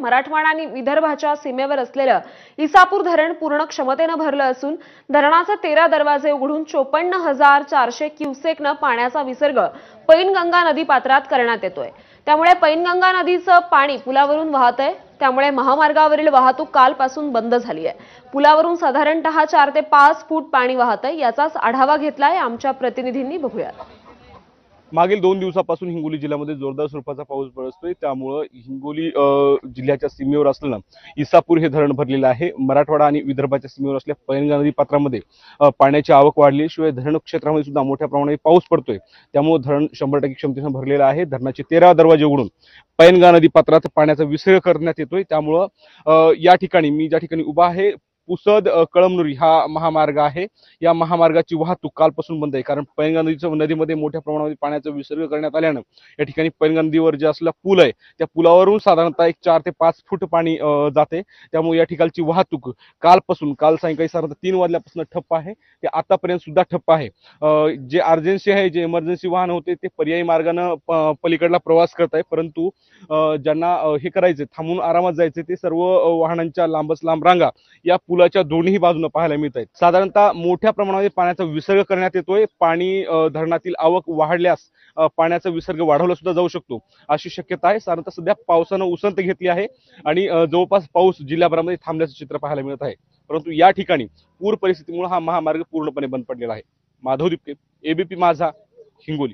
मराठवाडा आणि विदर्भाच्या सीमेवर असलेलं इसापूर धरण पूर्ण क्षमतेने भरलं असून धरणाचे 13 दरवाजे उघडून 54,400 क्युसेकनं पाण्याचा विसर्ग पैनगंगा नदी पात्रात करण्यात येतोय। त्यामुळे पैनगंगा नदीचं पाणी पुलावरून वाहतंय। त्यामुळे महामार्गावरील वाहतूक कालपासून बंद झाली आहे। पुलावरून साधारणतः 4 ते 5 फूट पाणी वाहतंय। याचाच आढावा घेतलाय आमच्या प्रतिनिधींनी। बघूया। मागील 2 दिवसापासून हिंगोली जिल्ह्यामध्ये जोरदार स्वरूपाचा पाऊस बरसतोय। त्यामुळे हिंगोली जिल्ह्याच्या सीमेवर असलेलं इसापूर हे धरण भरलेलं आहे। मराठवाडा आणि विदर्भाच्या सीमेवर असलेल्या पैनगंगा नदी पात्रामध्ये पाण्याची आवक वाढली। शिवाय धरण क्षेत्रामध्ये सुद्धा मोठ्या प्रमाणात पाऊस पडतोय। त्यामुळे धरण 100% क्षमतेने भरलेलं आहे। धरणाचे 13 दरवाजे उघडून पैनगंगा नदी पात्रात पाण्याचा विसर्ग करण्यात येतोय। त्यामुळे या ठिकाणी मी ज्या ठिकाणी उभा आहे पुसद कळमनुरी हा महामार्ग आहे। या महामार्गाची वाहतूक कालपासून बंद आहे, कारण पैनगंगा नदीमध्ये मोठ्या प्रमाणात पाण्याचा विसर्ग करण्यात आल्यानं या ठिकाणी पैनगंगा नदीवर जे असलेला पूल आहे त्या पुलावरून साधारणतः 4 ते 5 फूट पाणी जाते। त्यामुळे या ठिकाणची वाहतूक काल सायंकाळी साधारणतः 3 वाजल्यापासून ठप्प आहे। ते आतापर्यंत सुद्धा ठप्प आहे। जे अर्जन्सी आहे, जे इमर्जन्सी वाहन होते ते पर्यायी मार्गाने पलीकडला प्रवास करत आहे, परंतु ज्यांना हे करायचे थांबून आरामात जायचे ते सर्व वाहनांच्या लांबच लांब रांगा या पुलाच्या दोन्ही बाजूने पाहायला मिळत आहेत। साधारणतः मोठ्या प्रमाणात पाण्याचा विसर्ग करण्यात येतोय। पाणी धरणातील आवक वाढल्यास पाण्याचा विसर्ग वाढवला सुद्धा जाऊ शकतो अशी शक्यता आहे। साधारणतः सध्या पावसानं उसंत घेतली आहे आणि जवळपास पाऊस जिल्ह्याभरामध्ये थांबल्याचं चित्र पाहायला मिळत आहे। परंतु या ठिकाणी पूर परिस्थितीमुळे हा महामार्ग पूर्णपणे बंद पडलेला आहे। माधव दिपके, एबीपी माझा, हिंगोली।